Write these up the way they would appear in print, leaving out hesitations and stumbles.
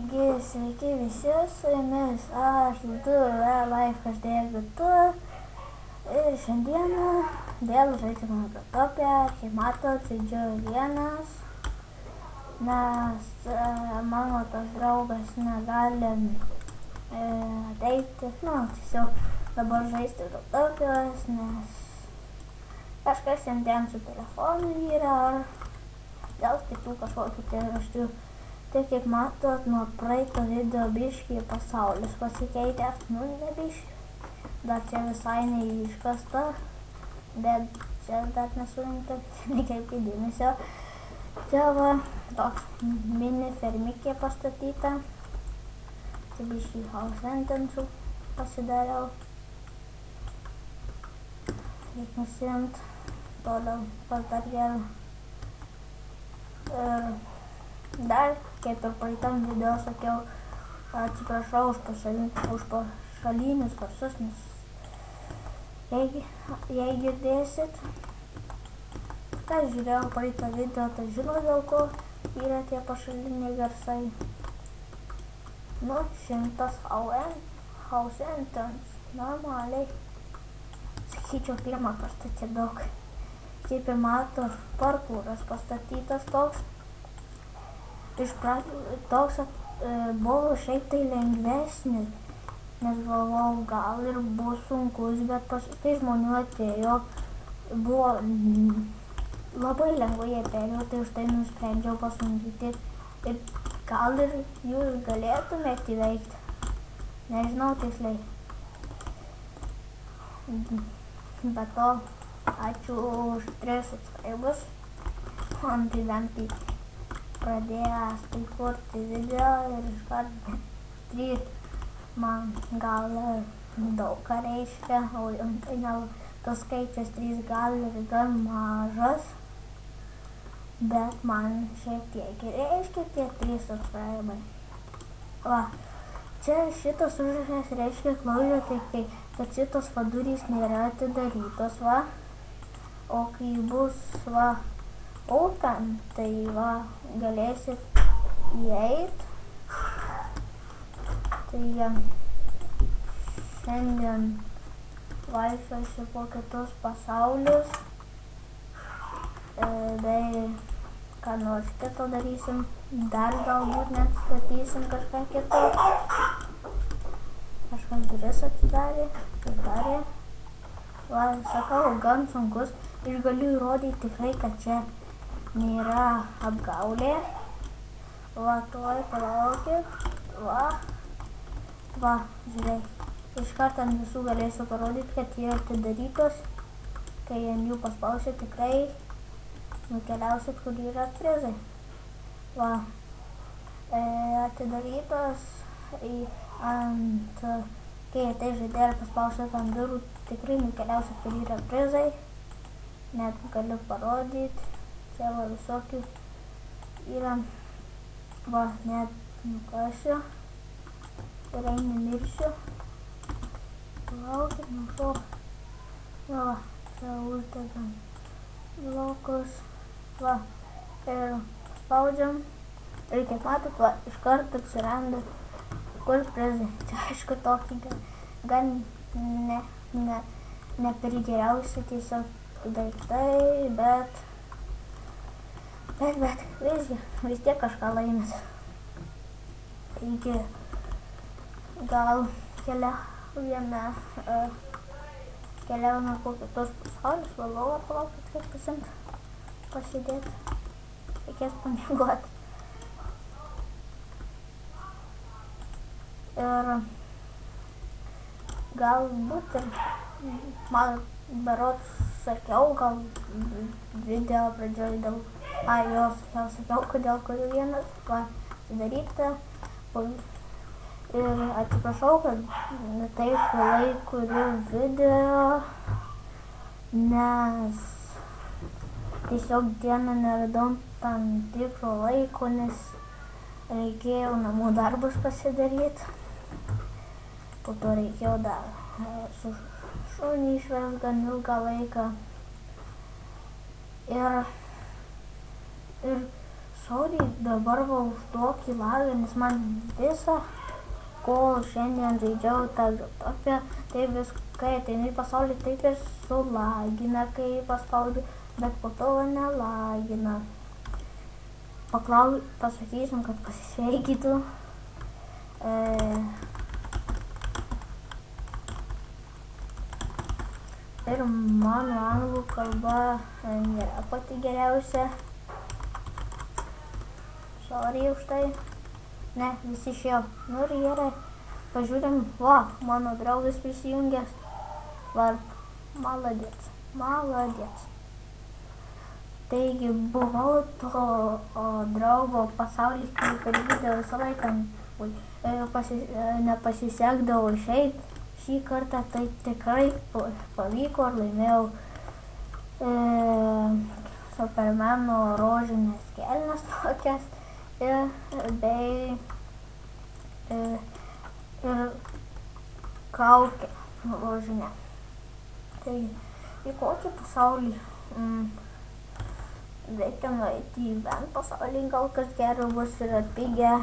Taigi, sveiki visi, su jumis aš, Life'as DGT ir šiandieną vėl žaidžiame Growtopią. Kaip matot, žaidžiu vienas, nes mano tas draugas negali ateiti, tiesiog dabar žaisti Growtopijos, nes kažkas jam ten su telefonu yra, ar gal kitų kažkokių priežasčių. Tai kaip matot, nuo praeito video biškį pasaulis pasikeitęs, ne biškį, dar čia visai neiškasta, bet čia dar nesurinkta, nekreipkite dėmesio. Čia va, toks mini fermikė pastatyta, čia biškį house sentencų pasidariau, reik nusiimt, toliau pas dar vėl. Dar, kaip ir praeitam video sakiau, atsiprašau už pašalinius garsus, nes jei girdėsit, kas žiūrėjau praeitą video, tai žino dėl ko yra tie pašaliniai garsai. 100 house entrance, normaliai. Sakyčiau, pirmą kartą čia daug. Kaip ir mato, parkūras pastatytas toks. Iš pradžių toks buvo šiaip tai lengvesnis, nes galvojau, gal ir bus sunkus, bet paskui žmonių atėjo, buvo labai lengvai jie perėjo, tai už tai nusprendžiau pasunkyti ir gal ir jūs galėtumėte įveikti, nežinau tiksliai. Be to, ačiū už 3 subscribers, man tai bent tai pradėjęs tai kurti video ir iškart 3 man gal daug ką reiškia, o tai gal tas skaičius 3 gal ir gan mažas, bet man šiek tiek reiškia tie 3 subscribers. Va, čia šitas užrašas reiškia klaužia, tai kad šitos durys nėra atidarytos, va, o kai bus, va, open, tai va, galėsit įeit. Tai šiandien vaikščiosiu po kitus pasaulius, bei ką nors kito darysim, dar galbūt net statysim kažką kito. Kažkas duris atidarė. Va, sakau, gan sunkus ir galiu įrodyti tikrai, kad čia nėra apgaulė. Va, tuoj palaukit. Va, žiūrėk. Iškart ant visų galėsiu parodyti, kad jie atidarytos. Kai ant jų paspausit, tikrai nukeliausit, kur yra prizai. Va, atidarytos kai tai žaidėjai paspausit ant durų, tikrai nukeliausit, kur yra prizai. Net galiu parodyti. Čia va visokių yra, va, net nukasiu, gerai nemirsiu, palaukit, nušok, va, čia uždedam blokus, va, ir spaudžiam, ir kaip matot, va, iškart atsiranda, kur prizai, čia aišku tokį gan ne per geriausi tiesiog daiktai, bet vis tiek kažką laimės. Taigi, gal keliaujame po kitus pasaulius, valovą palaukit, kaip pasimt, pasidėti, reikės pamiegoti. Ir galbūt ir man berods sakiau, gal video pradžioj dėl sakiau, kodėl kuriu vienas, va, atidaryta. Ir atsiprašau, kad taip vėlai kuriu video, nes tiesiog dieną neradau tam tikro laiko, nes reikėjo namų darbus pasidaryti. Po to reikėjo dar su šunį išvest gan ilgą laiką. Ir sorry dabar va už tokį lagą, nes man visą, kol šiandien žaidžiau tą Geotopiją, tai vis, kai ateini į pasaulį, taip ir sulagina, kai paspaudžiu, bet po to nelagina. Pasakysim, kad pasisveikytų. Ir mano anglų kalba nėra pati geriausia. Sorry už tai. Ne, visi išėjo. Nu ir gerai. Pažiūrim, va, mano draugas prisijungęs. Varp, maladėts. Taigi buvau to draugo pasaulis, per video visą laiką nepasisekdavo išeit. Šį kartą tai tikrai pavyko ir laimėjau Supermano rožinės kelnes tokias bei ir kaukę rožinę. Taigi, į kokį pasaulį reikia nueiti į bent pasaulį, gal kas gero bus ir atpigę.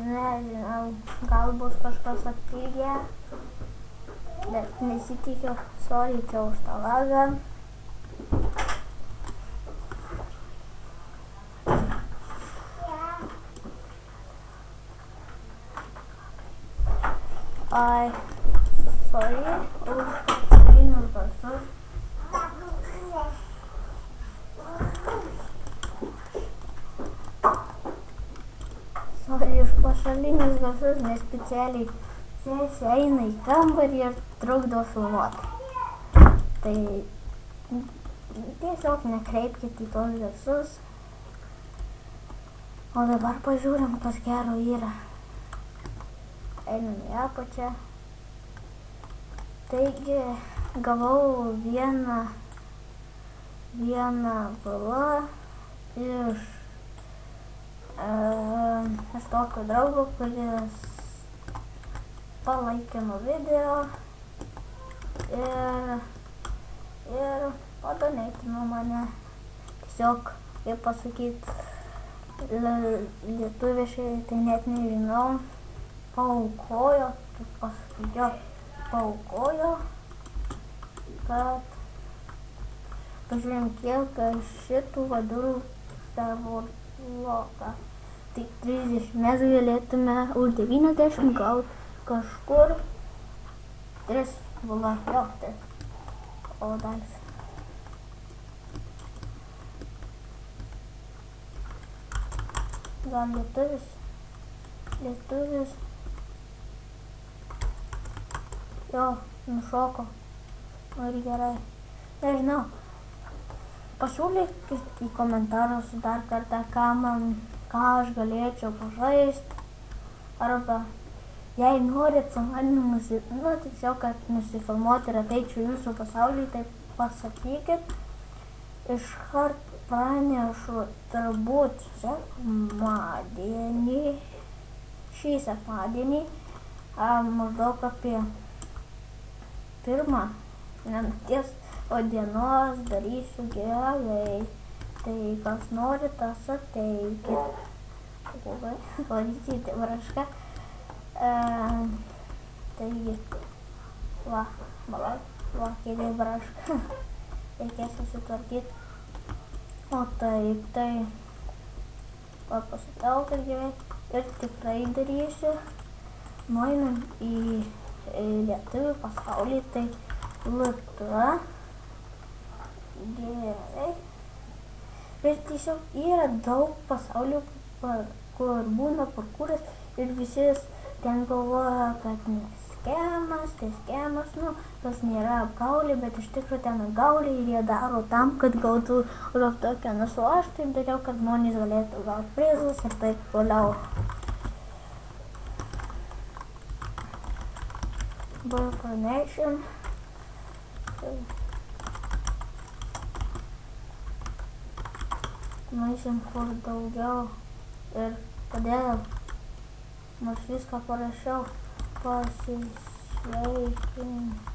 Nežinau, gal bus kažkas atpigę, bet nesitikiu, sorry čia už tą lagą. Ai, sorry už pašalinius garsus. Sorry už pašalinius garsus, nes specialiai sesė eina į kambarį ir trukdo filmuoti. Tai tiesiog nekreipkite į tos garsus. O dabar pažiūrim, kas gero yra. Einam į apačią. Taigi gavau vieną balą iš tokio draugo, kuris palaikė nuo video ir padoneitino mane. Tiesiog, kaip pasakyti, lietuviškai, tai net nežinau. Paaukojo, kaip pasakyti, paaukojo, kad pažiūrėjom, kiek šitų vadų savo loką. Tai 30 mes galėtume už 90 gauti kažkur 3 valajoktės. O dalis. Gal lietuvis. Jo, nušoko. Ir gerai. Nežinau. Pasiūlykit į komentarus dar kartą, ką aš galėčiau pažaisti. Arba, jei norit su manimi tiesiog, kad nusifilmuoti ir ateičiau jūsų pasaulį, tai pasakykit. Iškart pranešu turbūt šį sekmadienį, maždaug apie 1 nakties, o dienos darysiu gerai. Tai kas nori, tas ateikit. Varykite brašką. Taigi, va, kėdė brašką. Reikės susitvarkyti. O taip, tai pasitau, kad gerai. Ir tikrai darysiu. Nueinam į lietuvių pasaulį, tai Lietuva. Gerai. Ir tiesiog yra daug pasaulių, kur būna parkūras ir visi ten galvoja, kad neskemas, tai skemas, tas nėra apgaulė, bet iš tikrųjų ten apgaulė ir jie daro tam, kad gautų už tokią nasu. Aš taip dariau, kad žmonės galėtų gauti prizus ir taip toliau. Bird Nation. Nueisim kur daugiau ir kodėl, nors viską parašiau, Sveiki.